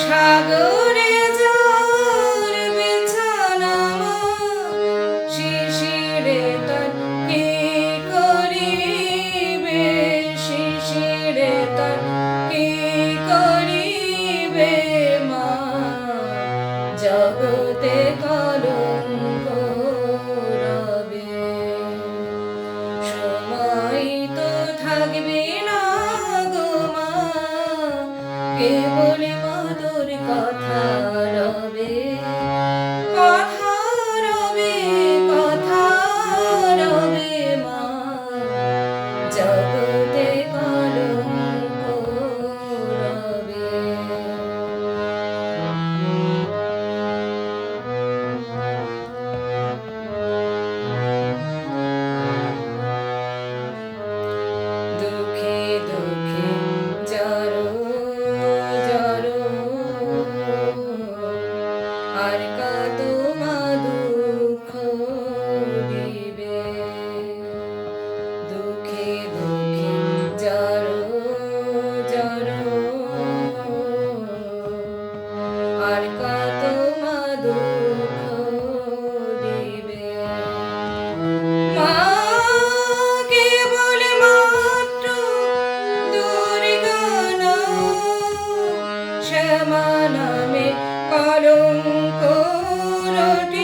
সাগরে যার বিছানা শিশিরে তার কি করিবে, শিশিরে তার কি করিবে মা, জগতে কলঙ্ক রবে। সময় তো থাকবে না গো মা, কেবল মধুর কথা রবে, কথা রবে, কথা রবে মা, জগতে কলঙ্ক রবে। দুঃখে দুঃখে যারো যারো আর কত মা দুঃখ দিবে, দুঃখে দুঃখে যারো যারো আর কত মা দুঃখ দিবে। মা কেবল মাত্র দুর্গা শ্যামা নামে কলঙ্ক রটে।